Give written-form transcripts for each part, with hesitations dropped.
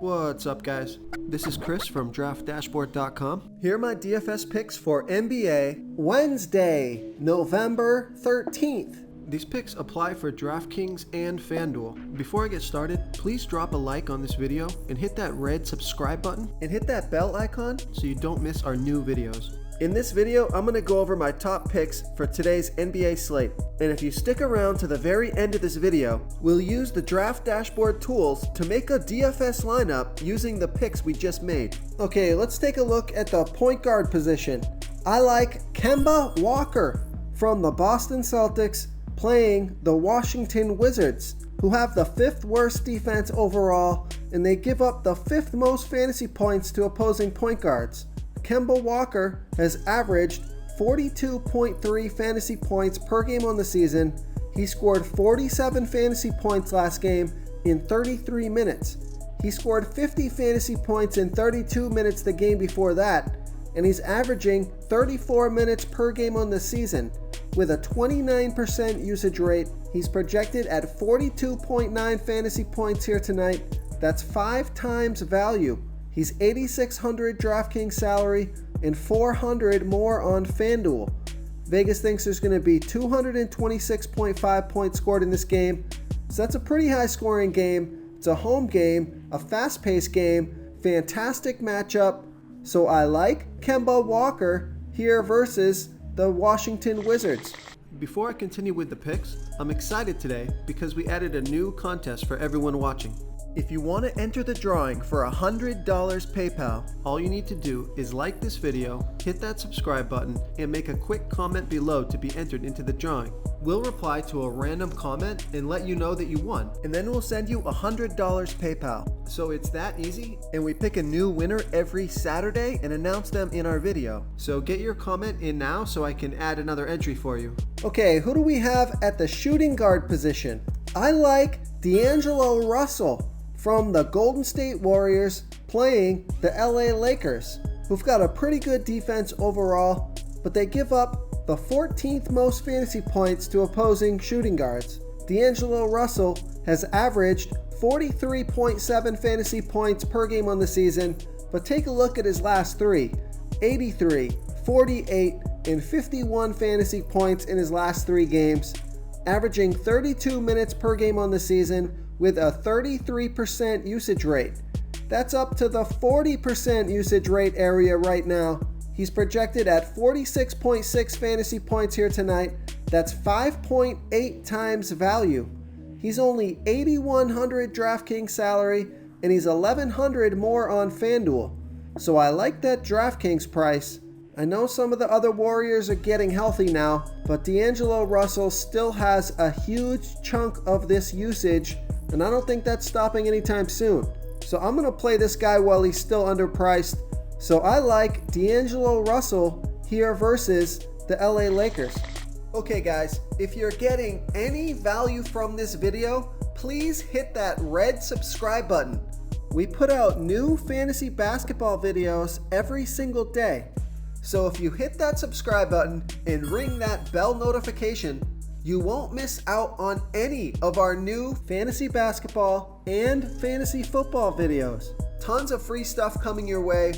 What's up, guys? This is Chris from DraftDashboard.com. Here are my DFS picks for NBA Wednesday, November 13th. These picks apply for DraftKings and FanDuel. Before I get started, please drop a like on this video and hit that red subscribe button and hit that bell icon so you don't miss our new videos. In this video, I'm going to go over my top picks for today's NBA slate. And if you stick around to the very end of this video, we'll use the Draft Dashboard tools to make a DFS lineup using the picks we just made. Okay, let's take a look at the point guard position. I like Kemba Walker from the Boston Celtics playing the Washington Wizards, who have the 5th worst defense overall, and they give up the 5th most fantasy points to opposing point guards. Kemba Walker has averaged 42.3 fantasy points per game on the season. He scored 47 fantasy points last game in 33 minutes. He scored 50 fantasy points in 32 minutes the game before that, and he's averaging 34 minutes per game on the season. With a 29% usage rate, he's projected at 42.9 fantasy points here tonight. That's 5 times value. He's $8,600 DraftKings salary and $400 more on FanDuel. Vegas thinks there's going to be 226.5 points scored in this game. So that's a pretty high scoring game. It's a home game, a fast-paced game, fantastic matchup. So I like Kemba Walker here versus the Washington Wizards. Before I continue with the picks, I'm excited today because we added a new contest for everyone watching. If you want to enter the drawing for $100 PayPal, all you need to do is like this video, hit that subscribe button, and make a quick comment below to be entered into the drawing. We'll reply to a random comment and let you know that you won, and then we'll send you $100 PayPal. So it's that easy, and we pick a new winner every Saturday and announce them in our video. So get your comment in now so I can add another entry for you. Okay, who do we have at the shooting guard position? I like DAngelo Russell from the Golden State Warriors playing the LA Lakers, who've got a pretty good defense overall, but they give up the 14th most fantasy points to opposing shooting guards. DAngelo Russell has averaged 43.7 fantasy points per game on the season, but take a look at his last three: 83, 48, and 51 fantasy points in his last 3 games, averaging 32 minutes per game on the season with a 33% usage rate. That's up to the 40% usage rate area right now. He's projected at 46.6 fantasy points here tonight. That's 5.8 times value. He's only $8,100 DraftKings salary, and he's $1,100 more on FanDuel. So I like that DraftKings price. I know some of the other Warriors are getting healthy now, but DAngelo Russell still has a huge chunk of this usage, and I don't think that's stopping anytime soon. So I'm going to play this guy while he's still underpriced. So I like DAngelo Russell here versus the LA Lakers. Okay guys, if you're getting any value from this video, please hit that red subscribe button. We put out new fantasy basketball videos every single day. So if you hit that subscribe button and ring that bell notification, you won't miss out on any of our new fantasy basketball and fantasy football videos. Tons of free stuff coming your way.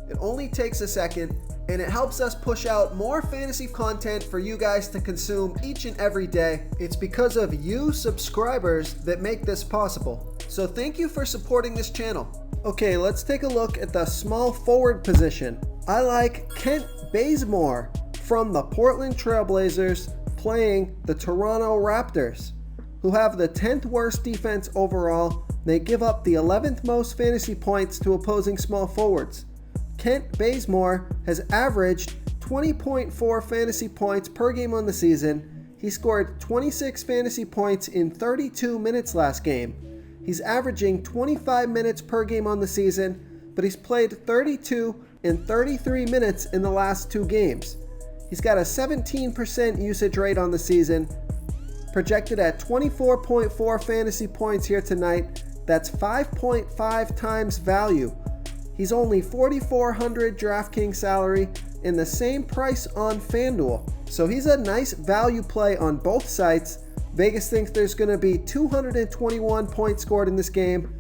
It only takes a second, and it helps us push out more fantasy content for you guys to consume each and every day. It's because of you subscribers that make this possible. So thank you for supporting this channel. Okay, let's take a look at the small forward position. I like Kent Bazemore from the Portland Trailblazers playing the Toronto Raptors, who have the 10th worst defense overall. They give up the 11th most fantasy points to opposing small forwards. Kent Bazemore has averaged 20.4 fantasy points per game on the season. He scored 26 fantasy points in 32 minutes last game. He's averaging 25 minutes per game on the season, but he's played 32 and 33 minutes in the last 2 games. He's got a 17% usage rate on the season, projected at 24.4 fantasy points here tonight. That's 5.5 times value. He's only $4,400 DraftKings salary and the same price on FanDuel. So he's a nice value play on both sites. Vegas thinks there's going to be 221 points scored in this game.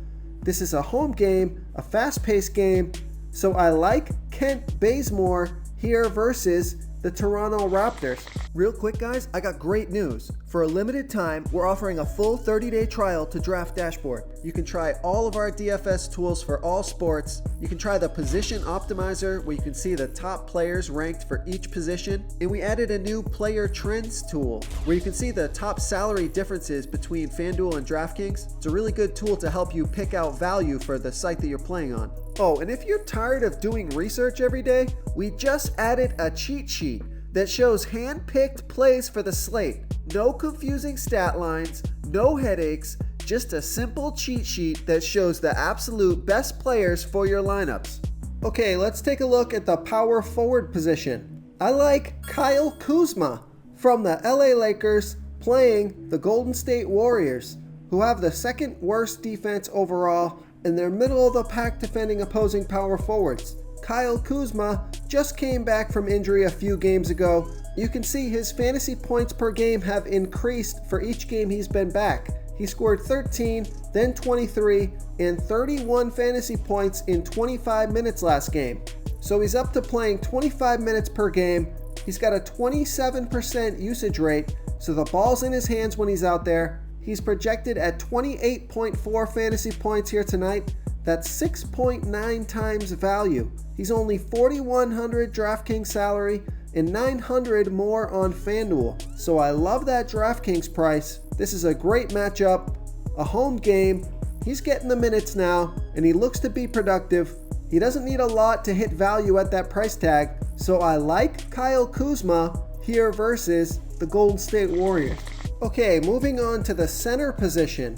This is a home game, a fast-paced game, so I like Kent Bazemore here versus the Toronto Raptors. Real quick, guys, I got great news. For a limited time, we're offering a full 30-day trial to Draft Dashboard. You can try all of our DFS tools for all sports. You can try the position optimizer, where you can see the top players ranked for each position. And we added a new player trends tool, where you can see the top salary differences between FanDuel and DraftKings. It's a really good tool to help you pick out value for the site that you're playing on. Oh, and if you're tired of doing research every day, we just added a cheat sheet that shows hand-picked plays for the slate. No confusing stat lines, no headaches, just a simple cheat sheet that shows the absolute best players for your lineups. Okay, let's take a look at the power forward position. I like Kyle Kuzma from the LA Lakers playing the Golden State Warriors, who have the second worst defense overall, and they're middle of the pack defending opposing power forwards. Kyle Kuzma just came back from injury a few games ago. You can see his fantasy points per game have increased for each game he's been back. He scored 13, then 23, and 31 fantasy points in 25 minutes last game. So he's up to playing 25 minutes per game. He's got a 27% usage rate, so the ball's in his hands when he's out there. He's projected at 28.4 fantasy points here tonight. That's 6.9 times value. He's only $4,100 DraftKings salary and $900 more on FanDuel. So I love that DraftKings price. This is a great matchup, a home game. He's getting the minutes now, and he looks to be productive. He doesn't need a lot to hit value at that price tag. So I like Kyle Kuzma here versus the Golden State Warriors. Okay, moving on to the center position.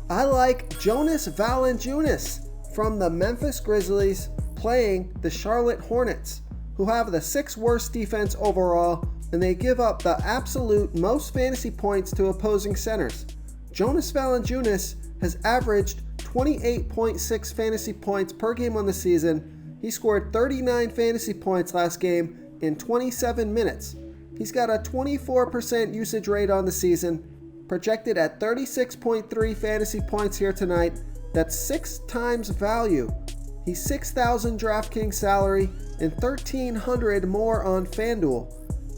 I like Jonas Valanciunas from the Memphis Grizzlies playing the Charlotte Hornets, who have the 6th worst defense overall, and they give up the absolute most fantasy points to opposing centers. Jonas Valanciunas has averaged 28.6 fantasy points per game on the season. He scored 39 fantasy points last game in 27 minutes. He's got a 24% usage rate on the season, projected at 36.3 fantasy points here tonight. That's 6 times value. He's 6,000 DraftKings salary and 1,300 more on FanDuel.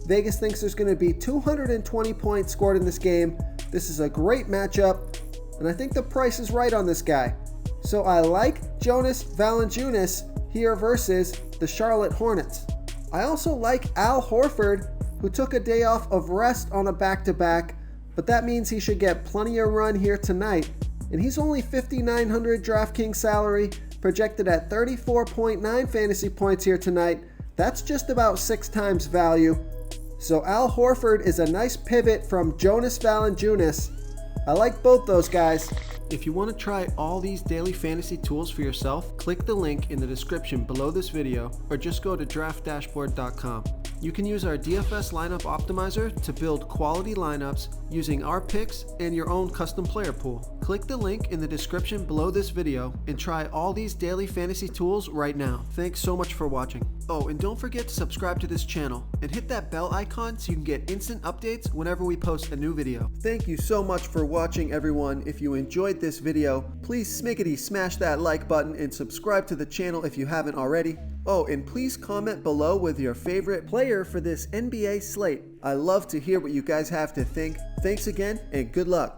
Vegas thinks there's going to be 220 points scored in this game. This is a great matchup, and I think the price is right on this guy. So I like Jonas Valanciunas here versus the Charlotte Hornets. I also like Al Horford, who took a day off of rest on a back-to-back, but that means he should get plenty of run here tonight. And he's only $5,900 DraftKings salary, projected at 34.9 fantasy points here tonight. That's just about 6 times value. So Al Horford is a nice pivot from Jonas Valanciunas. I like both those guys. If you want to try all these daily fantasy tools for yourself, click the link in the description below this video, or just go to draftdashboard.com. You can use our DFS lineup optimizer to build quality lineups using our picks and your own custom player pool. Click the link in the description below this video and try all these daily fantasy tools right now. Thanks so much for watching. Oh, and don't forget to subscribe to this channel and hit that bell icon so you can get instant updates whenever we post a new video. Thank you so much for watching, everyone. If you enjoyed this video, please smiggity smash that like button and subscribe to the channel if you haven't already. Oh, and please comment below with your favorite player for this NBA slate. I love to hear what you guys have to think. Thanks again, and good luck.